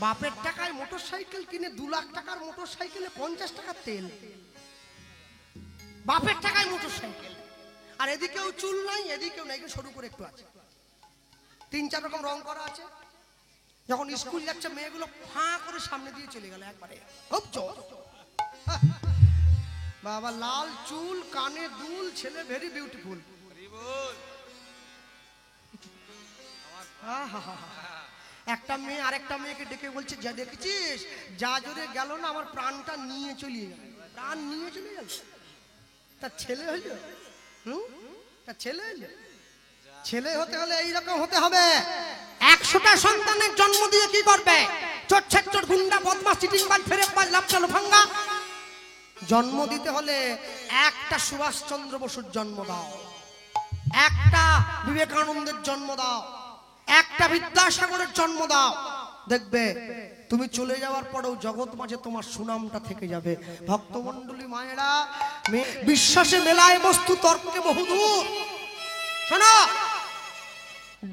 বাপের টাকায় motor cycle কিনে 2 লাখ টাকার মোটর সাইকেলে 50 টাকার তেল। বাপের টাকায় মোটর সাইকেল, আর এদিকেও চুল নাই এদিকেও নাই, সরু করে একটু আছে, 3-4 রকম রং করা আছে। যখন স্কুল যাচ্ছে মেয়েগুলো ফাঁ করে সামনে দিয়ে চলে গেল একবারে, খুব জোর। বাবা লাল চুল, কানে দুল, ছেলে ভেরি বিউটিফুল। একটা মেয়ে আরেকটা মেয়েকে ডেকে বলছে, যা দেখেছিস যা জোরে গেল না আমার প্রাণটা নিয়ে চলে গেল, প্রাণ নিয়ে চলে গেল। তার ছেলে হইল, তার ছেলে হইল। ছেলে হতে হলে এইরকম হতে হবে। 100টা সন্তানের জন্ম দিয়ে কি করবে? চোর ছেচর গুন্ডা বদমাশ চিটিংবাজ ফেরেববাজ লাপচালো ভাঙ্গা। জন্ম দিতে হলে একটা সুভাষচন্দ্র বসুর জন্ম দাও, একটা বিবেকানন্দের জন্ম দাও, একটা বিদ্যাসাগরের জন্ম দাও, দেখবে তুমি চলে যাওয়ার পরেও জগৎ মাঝে তোমার সুনামটা থেকে যাবে। ভক্তমণ্ডলী মায়েরা, বিশ্বাসে মেলায় বস্তু, তর্কে বহুদূর। শোনো,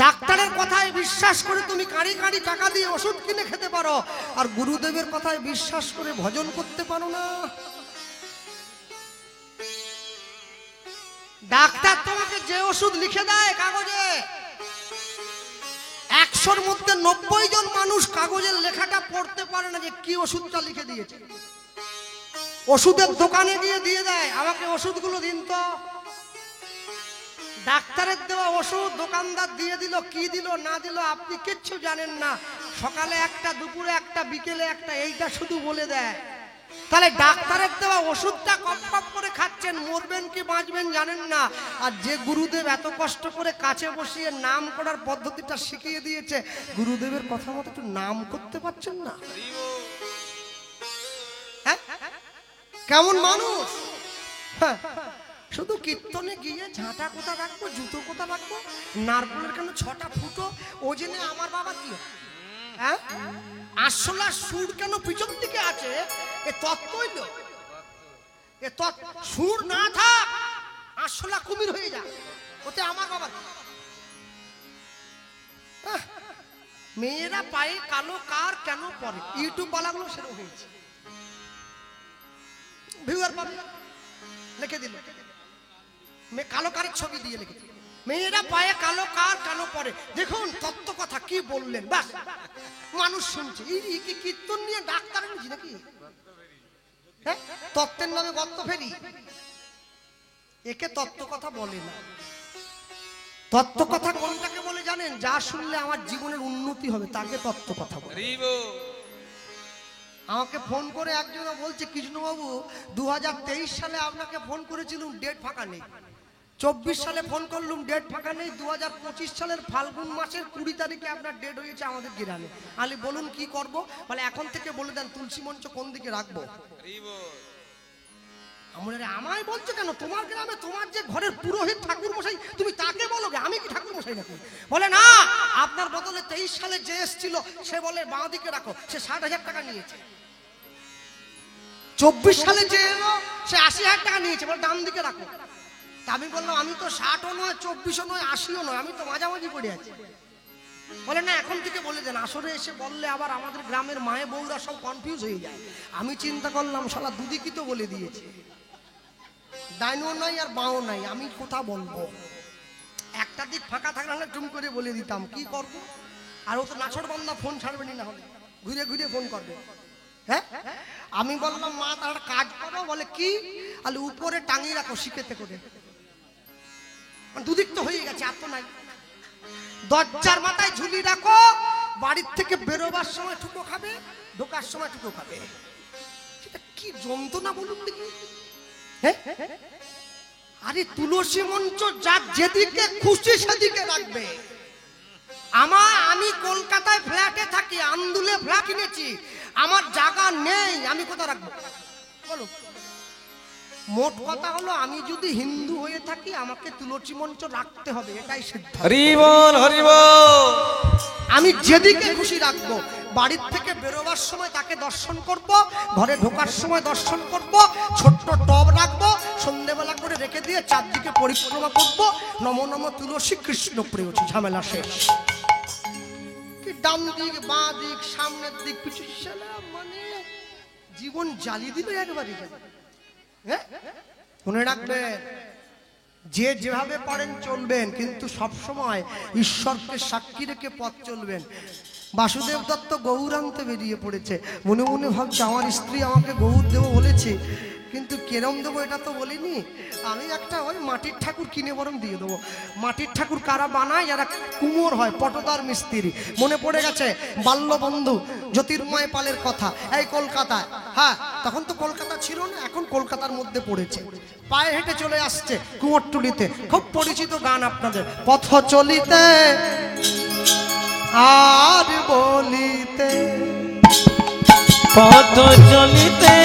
ডাক্তারের কথায় বিশ্বাস করে তুমি কাঁড়ি কাঁড়ি টাকা দিয়ে ওষুধ কিনে খেতে পারো, আর গুরুদেবের কথায় বিশ্বাস করে ভজন করতে পারো না। ডাক্তার তোমাকে যে ওষুধ লিখে দেয় কাগজে, 100-র মধ্যে 90 জন মানুষ কাগজের লেখাটা পড়তে পারে না যে কি ওষুধটা লিখে দিয়েছে। ওষুধের দোকানে গিয়ে দিয়ে দেয়, আমাকে ওষুধগুলো দিন তো। ডাক্তারের দেওয়া ওষুধ দোকানদার দিয়ে দিল, কি দিল না দিল আপনি কিচ্ছু জানেন না। সকালে একটা, দুপুরে একটা, বিকেলে একটা, এইটা শুধু বলে দেয়। তাহলে ডাক্তারের দেওয়া ওষুধটা কপ কপ করে খাচ্ছেন, মরবেন কি বাঁচবেন জানেন না। আর যে গুরুদেব এত কষ্ট করে কাছে বসিয়ে নাম করার পদ্ধতিটা শিখিয়ে দিয়েছে, গুরুদেবের কথা মতো একটু নাম করতে পারছেন না? হ্যাঁ, কেমন মানুষ! হ্যাঁ, শুধু কীর্তনে গিয়ে ঝাঁটা কোথা রাখবো, জুতো কোথা রাখবো, নারকেলের কেন 6টা ফুটো, ও জেনে আমার বাবা কি? হ্যাঁ, আসলা সুর কেন পিছন দিকে আছে, এ তত্ত্বই তো। এ সুর না থাক, আসলা কুমির হয়ে যায়, ওতে আমার বাবা। মেয়েরা পায়ে কালো কার কেন পরে? ইউটিউব বালাগুলো সেরকম হয়েছে, ভিউয়ার পাবে, লিখে দিল কালো কারের ছবি দিয়ে লিখে দিল, মেয়েরা পায়ে কালো কার কেন পরে। দেখুন তত্ত্ব কথা কি বললেন, বাস মানুষ শুনছে। এই কি কীর্তন নিয়ে ডাক্তার বুঝি নাকি? হ্যাঁ, তত্ত্বের নামে গর্ত ফেরি, একে তত্ত্ব কথা বলে না। তত্ত্ব কথা কোনটাকে বলে জানেন? যা শুনলে আমার জীবনের উন্নতি হবে তাকে তত্ত্ব কথা বলে। আমাকে ফোন করে একজন বলছে, কৃষ্ণবাবু 2023 সালে আপনাকে ফোন করেছিলাম, ডেট ফাঁকা নেই। 24 সালে ফোন করলুম, ডেট ফাঁকা নেই। 2025 সালের ফাল্গুন মাসের 20 তারিখে আপনার ডেট হয়েছে আমাদের গ্রামে। আলি বলুন কি করব? বলে এখন থেকে বলে দেন তুলসী মঞ্চ কোন দিকে রাখবো। আমায় বলছো কেন? তোমার গ্রামে তোমার যে ঘরের পুরোহিত ঠাকুর মশাই, তুমি তাকে বলো, আমি কি ঠাকুর মশাই নাকি? বলে না, আপনার বদলে 23 সালে যে এসেছিল সে বলে বাঁ দিকে রাখো, সে 60,000 টাকা নিয়েছে। 24 সালে যে এলো সে 80,000 টাকা নিয়েছে, বলে ডান দিকে রাখো। তা আমি বললাম, আমি তো 60ও নয়, 24ও নয়, 80ও নয়, আমি তো মাঝামাঝি পড়ে আছি। বলে না, এখন থেকে বলে দেন। আসরে এসে বললে আবার আমাদের গ্রামের মায়ে বউরা সব কনফিউজ হয়ে যায়। আমি চিন্তা করলাম, শালা দুদিকই তো বলে দিয়েছে, ডাইনও নাই আর বাঁও নাই, আমি কোথা বলবো? একটা দিক ফাঁকা থাকলে টুম করে বলে দিতাম, কি করব? আর ও তো নাছর বান্দা, ফোন ছাড়বেনি, না হলে ঘুরে ঘুরে ফোন করবে। হ্যাঁ, আমি বললাম মা তার কাজ করো। বলে কি? আলে উপরে টাঙিয়ে রাখো শিখেতে করে। দুদিক তো হয়ে গেছে, আর তো নাই। দরজার মাথায় ঝুলি রাখো, বাড়ির থেকে বেরোবার সময় ঠুকো খাবে, ঢোকার সময় ঠুকো খাবে। সেটা কি যন্ত্রণা বলুন দেখি? হ্যাঁ, আরে তুলসী মঞ্চ যার যেদিকে খুশি সেদিকে রাখবে। আমি কলকাতায় ফ্ল্যাটে থাকি, আন্দুলে ফ্ল্যাট কিনেছি, আমার জায়গা নেই, আমি কোথায় রাখবো বলো? মোট কথা হলো, আমি যদি হিন্দু হয়ে থাকি আমাকে তুলসী মঞ্চ রাখতে হবে, এটাই সিদ্ধান্ত। হরি বল, হরি বল। আমি যেদিকে খুশি রাখবো। বাড়ির থেকে বেরোবার সময় তাকে দর্শন করব, ঘরে ঢোকার সময় দর্শন করব, ছোট্ট টব রাখবো, সন্ধ্যেবেলা করে রেখে দিয়ে চারদিকে পরিক্রমা করব, নম নম তুলসী কৃষ্ণ প্রেয়সী, ঝামেলা শেষ। ডান দিক বাঁ দিক সামনের দিক পিছু, মানে জীবন জ্বালিয়ে দিল একবারই। হ্যাঁ, মনে রাখবেন যে যেভাবে পারেন চলবেন, কিন্তু সবসময় ঈশ্বরকে সাক্ষী রেখে পথ চলবেন। বাসুদেব দত্ত গৌর আনতে বেরিয়ে পড়েছে, মনে মনে ভাবছে আমার স্ত্রী আমাকে গৌর দেবো বলেছে, কিন্তু কেরম দেবো এটা তো বলিনি, আমি একটা ওই মাটির ঠাকুর কিনে বরং দিয়ে দেবো। মাটির ঠাকুর কারা বানায়? যারা কুমোর হয়, পটদার মিস্ত্রি। মনে পড়ে গেছে বাল্যবন্ধু জ্যোতির্ময় পালের কথা, এই কলকাতায়। হ্যাঁ, তখন তো কলকাতা ছিল না, এখন কলকাতার মধ্যে পড়েছে। পায়ে হেঁটে চলে আসছে কুমোরটুলিতে, খুব পরিচিত গান আপনাদের, পথ চলিতে আর বলিতে, পথ চলিতে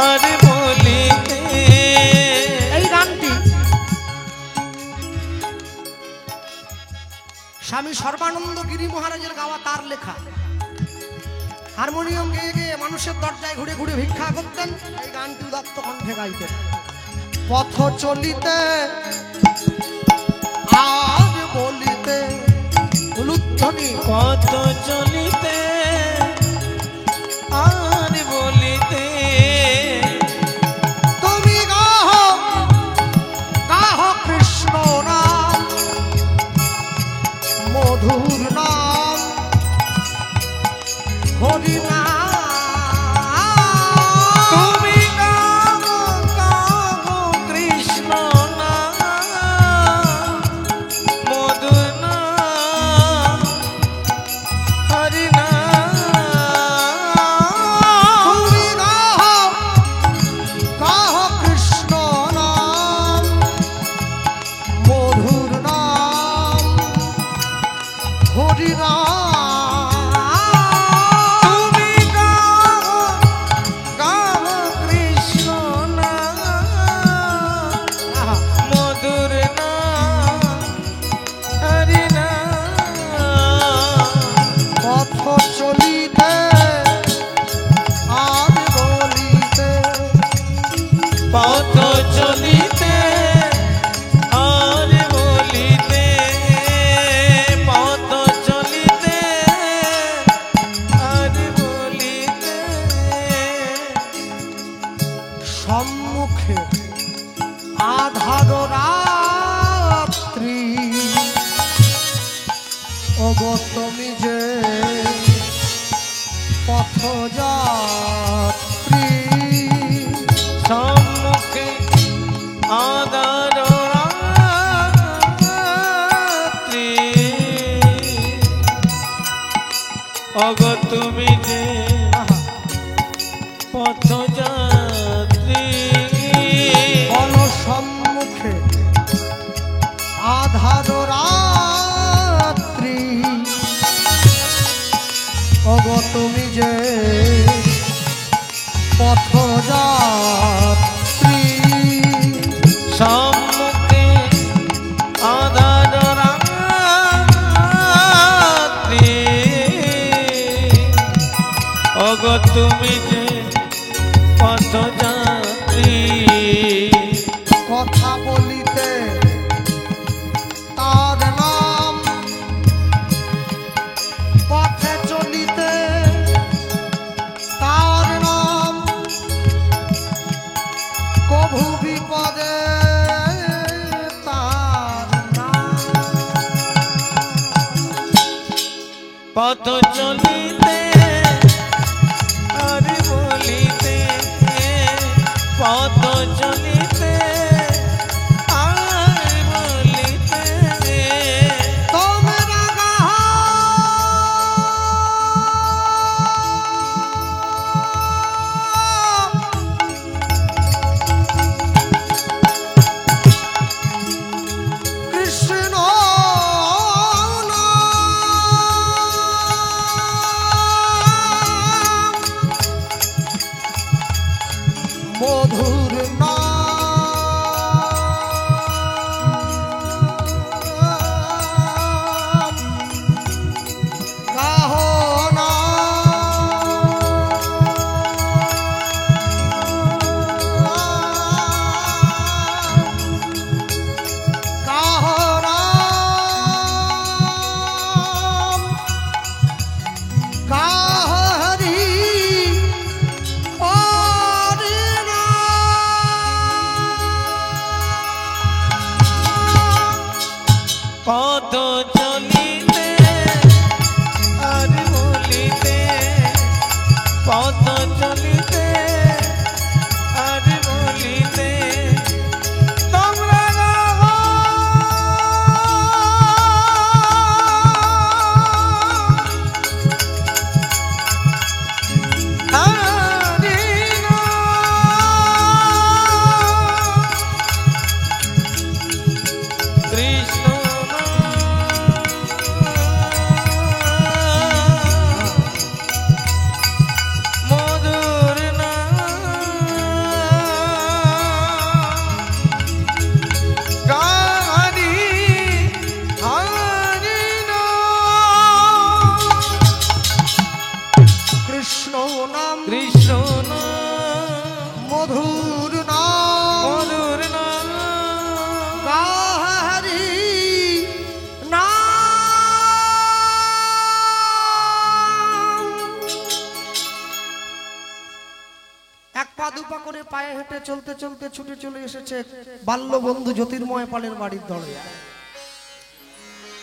আর বলিতে। এই গানটি স্বামী সর্বানন্দ গিরি মহারাজের গাওয়া, তার লেখা। হারমোনিয়াম গেয়ে গিয়ে মানুষের দরজায় ঘুরে ঘুরে ভিক্ষা করতেন, এই গানটি উদাত্ত কণ্ঠে গাইতেন। পথ চলিতে আর বলিতে, উলুধ্বনি। পথ চলিতে আর বলিতে, তুমি গাহ গাহ কৃষ্ণ নাম, মধুর নাম, হরি নাম। তুমি গাও গাও কৃষ্ণ নাম, মধুর নাম, হরি নাম। তুমি গাহ গাহ কৃষ্ণ নাম, মধুর নাম, হরি নাম। তুমি গাও গাও কৃষ্ণ নাম, মধুর নাম, হরি নাম। পথ চলিতে আর বলিতে, পথ চলিতে আর বলিতে, পথ চলিতে আর বলিতে। সম্মুখে আধার রাত্রি, ওগো তুমি যে পথযাত্রী, সম্মুখে আধার রাত্রি, ওগো তুমি যে পথযাত্রী। বল সম্মুখে আধার রাত্রি, ওগো তুমি যে পথযাত্রী। সম্মুখে আধার রাত্রি, ওগো তুমি যে পথযাত্রী। কথা বলিতে তার নাম, পথে চলিতে তার নাম, কভু বিপদে তার নাম। পথ চলিতে আর বলিতে, পথ চলিতে আর বলিতে। তোমরা গাহ কৃষ্ণ নাম, মধুর নাম, পথ চলিতে আর বলিতে তোমরা রহো হরি কৃষ্ণ মধুর নাম হরি হরি কৃষ্ণ নাম কৃষ্ণ নাম মধুর নাম মধুর নাম হরি নাম। এক পা দুপা করে পায়ে হেঁটে চলতে চলতে ছুটে চলে এসেছে বাল্য বন্ধু জ্যোতির্ময় পালের বাড়ির দরজায়।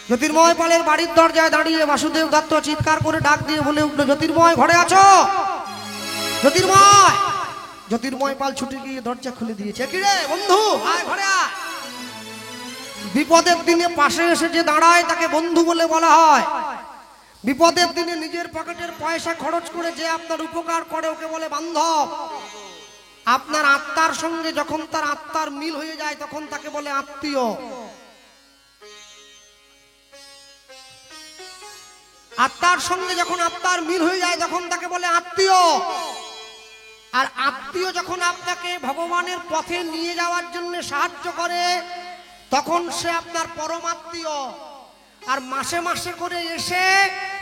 জ্যোতির্ময় পালের বাড়ির দরজায় দাঁড়িয়ে বাসুদেব দত্ত চিৎকার করে ডাক দিয়ে বলে উঠলো, জ্যোতির্ময় ঘরে আছো? জ্যোতির্ময়। জ্যোতির্ময় পাল ছুটে গিয়ে দরজা খুলে দিয়েছে। কি রে বন্ধু, আয় ঘরে আয়। বিপদের দিনে পাশে এসে যে দাঁড়ায় তাকে বন্ধু বলে বলা হয়। বিপদের দিনে নিজের পকেটের পয়সা খরচ করে যে আপনার উপকার করে ওকে বলে বান্ধব। আপনার আত্মার সঙ্গে যখন তার আত্মার মিল হয়ে যায় তখন তাকে বলে আত্মীয়। আত্মার সঙ্গে যখন আত্মার মিল হয়ে যায় তখন তাকে বলে আত্মীয়। আর আত্মীয় যখন আপনাকে ভগবানের পথে নিয়ে যাওয়ার জন্য সাহায্য করে তখন সে আপনার পরমাত্মীয়। আর মাসে মাসে করে এসে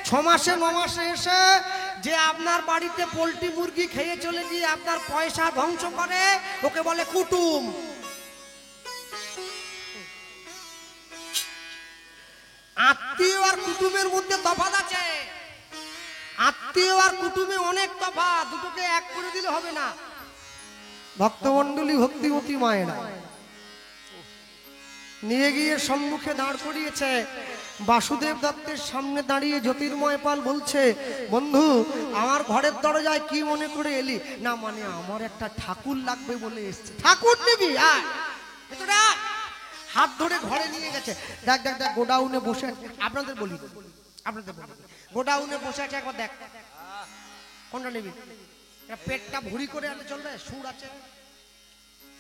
6 মাসে 9 মাসে এসে যে আপনার বাড়িতে পোল্ট্রি মুরগি খেয়ে চলে গিয়ে আপনার পয়সা ধ্বংস করে ওকে বলে কুটুম। আত্মীয় আর কুটুমের মধ্যে তফাৎ আছে। আত্মীয় আর কুটুমে অনেক তফাৎ, দুটোকে এক করে দিলে হবে না। ভক্তমণ্ডলী ভক্তিমতী মায়েরা নিয়ে গিয়ে সম্মুখে দাঁড় করিয়েছে। বাসুদেব দত্তের সামনে দাঁড়িয়ে জ্যোতির্ময় পাল বলছে, বন্ধু আমার ঘরের দরজায় কি মনে করে এলি? না মানে আমার একটা ঠাকুর লাগবে বলে এসছে। ঠাকুর নিবি? আয় ভেতরে আয়। হাত ধরে ঘরে নিয়ে গেছে। দেখ দেখ দেখ গোডাউনে বসে আপনাদের বলি গোডাউনে বসে আছে, একবার দেখ কোনটা নিবি? পেটটা ভুড়ি করে আনতে চলবে? সুর আছে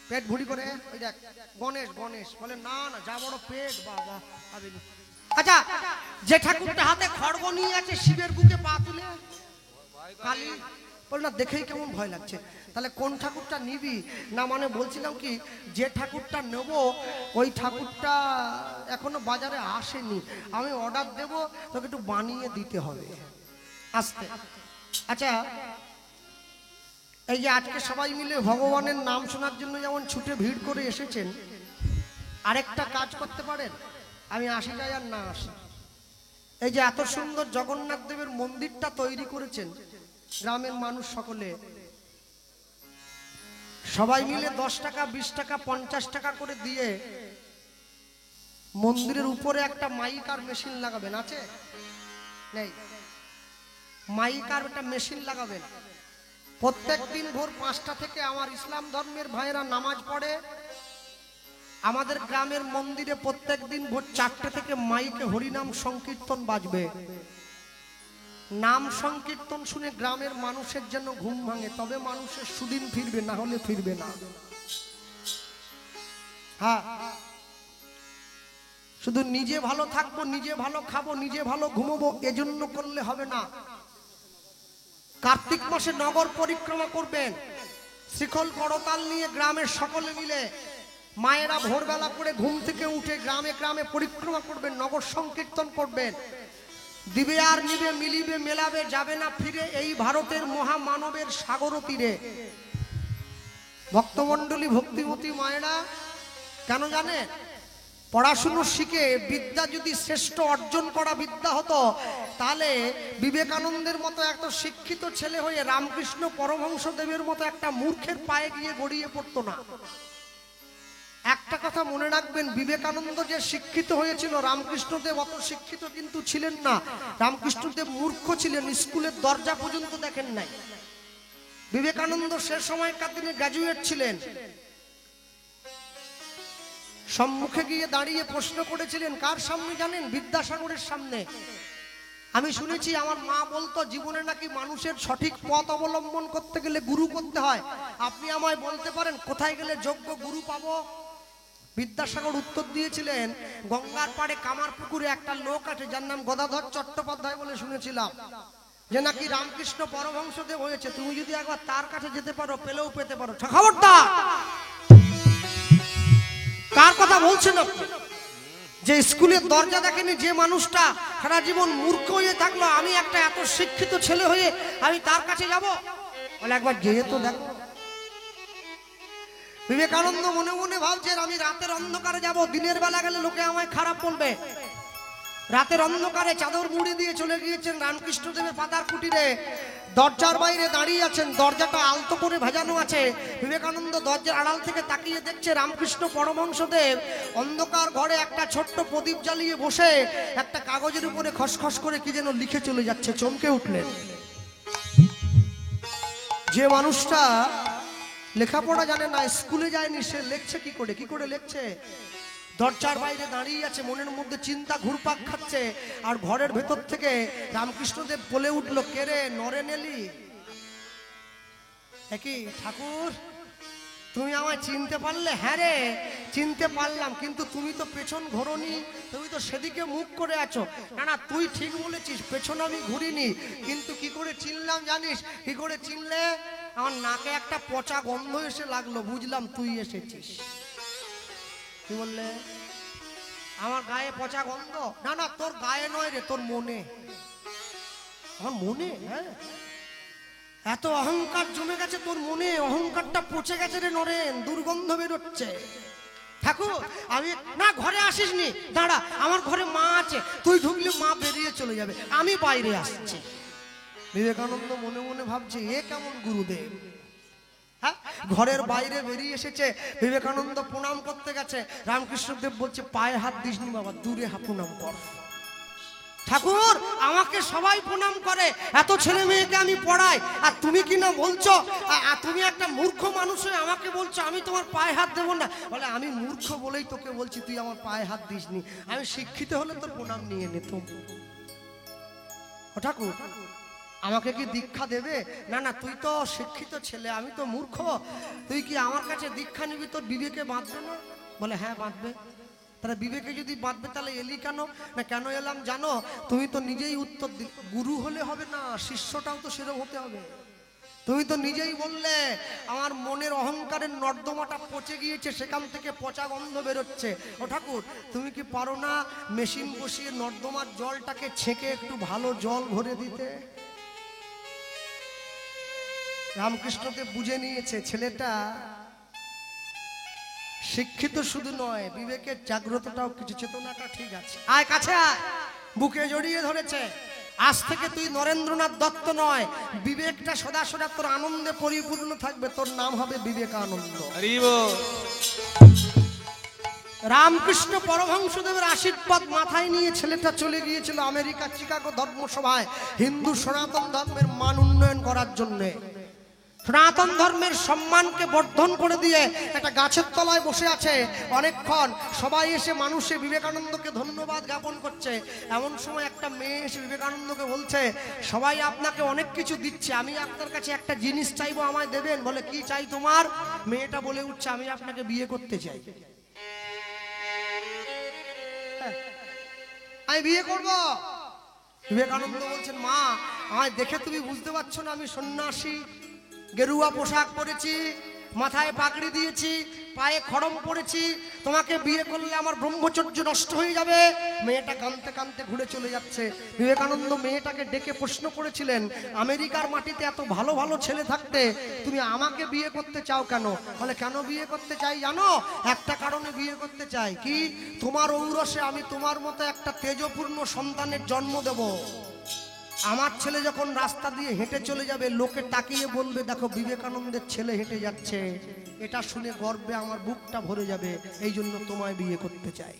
পেট ভুড়ি করে? ওই দেখ গণেশ। গণেশ বলে না না, যা বড় পেট, বাবা। আচ্ছা, যে ঠাকুরটা হাতে খড়গ নিয়ে আছে শিবের বুকে পা তুলে, কালী বল না, দেখেই কেমন ভয় লাগছে। তাহলে কোন ঠাকুরটা নিবি? না মানে বলছিলাম কি, যে ঠাকুরটা নেব ওই ঠাকুরটা এখনো বাজারে আসেনি, আমি অর্ডার দেব, তোকে একটু বানিয়ে দিতে হবে আসতে। আচ্ছা, এই যে আজকে সবাই মিলে ভগবানের নাম শোনার জন্য যেমন ছুটে ভিড় করে এসেছেন, আরেকটা কাজ করতে পারেন, আমি আসি যাই আর না আসি, এই যে এত সুন্দর জগন্নাথ দেবের মন্দিরটা তৈরি করেছেন গ্রামের মানুষ সকলে, সবাই মিলে 10 টাকা 20 টাকা 50 টাকা করে দিয়ে মন্দিরের উপরে একটা মাইক আর মেশিন লাগাবেন। আছে? নেই? মাইক আর একটা মেশিন লাগাবেন। প্রত্যেক দিন ভোর 5টা থেকে আমার ইসলাম ধর্মের ভাইয়েরা নামাজ পড়ে। আমাদের গ্রামের মন্দিরে প্রত্যেক দিন ভোর 4টে থেকে মাইকে হরিনাম সংকীর্তন বাজবে। নাম সংকীর্তন শুনে গ্রামের মানুষের জন্য ঘুম ভাঙে, তবে মানুষের সুদিন ফিরবে, না হলে ফিরবে না। হ্যাঁ, শুধু নিজে ভালো থাকবো, নিজে ভালো খাবো, নিজে ভালো ঘুমবো এজন্য করলে হবে না। কার্তিক মাসে নগর পরিক্রমা করবেন, শিখল করতাল নিয়ে গ্রামের সকলে মিলে মায়েরা ভোরবেলা করে ঘুম থেকে উঠে গ্রামে গ্রামে পরিক্রমা করবেন, নগর সংকীর্তন করবেন। দিবে আর নিবে, মিলিবে মেলাবে, যাবে না ফিরে এই ভারতের মহামানবের সাগর তীরে। ভক্তমণ্ডলী ভক্তিমতী মায়েরা, কেন জানে? পড়াশুনো শিখে বিদ্যা যদি শ্রেষ্ঠ অর্জন করা বিদ্যা হতো, তাহলে বিবেকানন্দের মতো এত শিক্ষিত ছেলে হয়ে রামকৃষ্ণ পরমহংসদেবের মতো একটা মূর্খের পায়ে গিয়ে গড়িয়ে পড়তো না। একটা কথা মনে রাখবেন, বিবেকানন্দ যে শিক্ষিত হয়েছিল, রামকৃষ্ণদেব অত শিক্ষিত কিন্তু ছিলেন না। রামকৃষ্ণদেব মূর্খ ছিলেন, স্কুলের দরজা পর্যন্ত দেখেন নাই। বিবেকানন্দ সে সময়কার দিনে গ্র্যাজুয়েট ছিলেন। সম্মুখে গিয়ে দাঁড়িয়ে প্রশ্ন করেছিলেন, কার সামনে জানেন? বিদ্যাসাগরের সামনে। আমি শুনেছি, আমার মা বলতো, জীবনে নাকি মানুষের সঠিক পথ অবলম্বন করতে গেলে গুরু করতে হয়। আপনি আমায় বলতে পারেন কোথায় গেলে যোগ্য গুরু পাবো? বিদ্যাসাগর উত্তর দিয়েছিলেন, গঙ্গার পাড়ে কামারপুকুরে একটা লোক আছে যার নাম গদাধর চট্টোপাধ্যায় বলে শুনেছিলাম, যে নাকি রামকৃষ্ণ পরমহংসদেব হয়েছে। তুমি যদি একবার তার কাছে যেতে পারো, পেলেও পেতে পারো। খবরদার! কার কথা বলছেন আপনি? যে স্কুলের দরজা দেখেনি যে মানুষটা সারা জীবন মূর্খ হয়ে থাকলো, আমি একটা এত শিক্ষিত ছেলে হয়ে আমি তার কাছে যাব? বলে একবার গিয়ে তো দেখো। বিবেকানন্দ মনে মনে ভাবছেন, আমি রাতের অন্ধকারে যাব, দিনের বেলা গেলে লোকে আমায় খারাপ বলবে। রাতের অন্ধকারে চাদর মুড়ি দিয়ে চলে গিয়েছেন রামকৃষ্ণদেবের পাতার কুটিরে। দরজার বাইরে দাঁড়িয়ে আছেন, দরজাটা আলতো করে ভেজানো আছে। বিবেকানন্দ দরজার আড়াল থেকে তাকিয়ে দেখছে রামকৃষ্ণ পরমহংসদেব অন্ধকার ঘরে একটা ছোট্ট প্রদীপ জ্বালিয়ে বসে একটা কাগজের উপরে খসখস করে কি যেন লিখে চলে যাচ্ছে। চমকে উঠলেন। যে মানুষটা লেখাপড়া জানে না, স্কুলে যায়নি, সে লেখছে কি করে লেখছে? দরজার বাইরে দাঁড়িয়ে আছে, মনের মধ্যে চিন্তা ঘুরপাক খাচ্ছে। আর ঘরের ভেতর থেকে রামকৃষ্ণদেব বলে উঠলো, কে রে নরেন এলি? কি ঠাকুর, তুমি আমায় চিনতে পারলে? হ্যাঁ রে, চিনতে পারলাম, কিন্তু তুমি তো পেছন ঘোরনি, তুমি তো সেদিকে মুখ করে আছো। না না, তুই ঠিক বলেছিস, পেছন আমি ঘুরিনি, কিন্তু কি করে চিনলাম জানিস? কি করে চিনলে? আমার নাকে একটা পচা গন্ধ এসে লাগলো, বুঝলাম তুই এসেছিস। কি বললে? আমার গায়ে পচা গন্ধ? না না, তোর গায়ে নয় রে, তোর মনে। আমার মনে? হ্যাঁ, এত অহংকার জমে গেছে তোর মনে, অহংকারটা পচে গেছে রে নরেন, দুর্গন্ধ বেরোচ্ছে। ঠাকুর আমি না, ঘরে আসিসনি, দাঁড়া, আমার ঘরে মা আছে, তুই ঢুকলে মা বেরিয়ে চলে যাবে, আমি বাইরে আসছি। বিবেকানন্দ মনে মনে ভাবছে, এ কেমন গুরুদেব? হ্যাঁ, ঘরের বাইরে বেরিয়ে এসেছে, বিবেকানন্দ প্রণাম করতে গেছে। রামকৃষ্ণদেব বলছে, পায়ে হাত দিসনি বাবা, দূরে প্রণাম কর। ঠাকুর আমাকে সবাই প্রণাম করে, এত ছেলে মেয়েকে আমি পড়াই, আর তুমি কি না বলছো, তুমি একটা মূর্খ মানুষ হয়ে আমাকে বলছো আমি তোমার পায়ে হাত দেবো না? বলে, আমি মূর্খ বলেই তোকে বলছি, তুই আমার পায়ে হাত দিসনি। আমি শিক্ষিত হলে তোর প্রণাম নিয়ে নিতাম। ঠাকুর আমাকে কি দীক্ষা দেবে? না না, তুই তো শিক্ষিত ছেলে, আমি তো মূর্খ, তুই কি আমার কাছে দীক্ষা নিবি? তোর বিবেকে বাঁধবে না? বলে, হ্যাঁ বাঁধবে। তাহলে বিবেকে যদি বাঁধবে, তাহলে এলি কেন? না, কেন এলাম জানো? তুমি তো নিজেই উত্তর দিলে, গুরু হলে হবে না, শিষ্যটাও তো সেরকম হতে হবে। তুমি তো নিজেই বললে আমার মনের অহংকারের নর্দমাটা পচে গিয়েছে, সেখান থেকে পচা গন্ধ বেরোচ্ছে। ও ঠাকুর, তুমি কি পারো না মেশিন বসিয়ে নর্দমার জলটাকে ছেঁকে একটু ভালো জল ভরে দিতে? রামকৃষ্ণকে বুঝে নিয়েছে, ছেলেটা শিক্ষিত শুধু নয়, বিবেকের জাগ্রতটাও কিছু, চেতনাটা ঠিক আছে। আয় কাছে আয়, বুকে জড়িয়ে ধরেছে। আজ থেকে তুই নরেন্দ্রনাথ দত্ত নয়, বিবেকটা সদা সদা তোর আনন্দে পরিপূর্ণ থাকবে, তোর নাম হবে বিবেকানন্দ। রামকৃষ্ণ পরমহংসদেবের আশীর্বাদ মাথায় নিয়ে ছেলেটা চলে গিয়েছিল আমেরিকা চিকাগো ধর্মসভায় হিন্দু সনাতন ধর্মের মান উন্নয়ন করার জন্য। সনাতন ধর্মের সম্মানকে বর্ধন করে দিয়ে একটা গাছের তলায় বসে আছে অনেকক্ষণ। সবাই এসে মানুষে বিবেকানন্দকে ধন্যবাদ জ্ঞাপন করছে। এমন সময় একটা মেয়ে এসে বিবেকানন্দকে বলছে, সবাই আপনাকে অনেক কিছু দিচ্ছে, আমি আপনার কাছে একটা জিনিস চাইবো, আমায় দেবেন? বলে, কি চাই তোমার? মেয়েটা বলে উঠছে, আমি আপনাকে বিয়ে করতে চাই। আমি বিয়ে করব। বিবেকানন্দ বলছেন, মা আমায় দেখে তুমি বুঝতে পারছো না আমি সন্ন্যাসী? গেরুয়া পোশাক পরেছি, মাথায় পাগড়ি দিয়েছি, পায়ে খড়ম পরেছি, তোমাকে বিয়ে করলে আমার ব্রহ্মচর্য নষ্ট হয়ে যাবে। মেয়েটা কাঁদতে কাঁদতে ঘুরে চলে যাচ্ছে। বিবেকানন্দ মেয়েটাকে ডেকে প্রশ্ন করেছিলেন, আমেরিকার মাটিতে এত ভালো ভালো ছেলে থাকতে তুমি আমাকে বিয়ে করতে চাও কেন? বলে, কেন বিয়ে করতে চাই জানো? একটা কারণে বিয়ে করতে চাই। কি? তোমার ঔরসে আমি তোমার মতো একটা তেজপূর্ণ সন্তানের জন্ম দেব। আমার ছেলে যখন রাস্তা দিয়ে হেঁটে চলে যাবে, লোকে তাকিয়ে বলবে দেখো বিবেকানন্দের ছেলে হেঁটে যাচ্ছে, এটা শুনে গর্বে আমার বুকটা ভরে যাবে। এই জন্য তোমায় বিয়ে করতে চাই।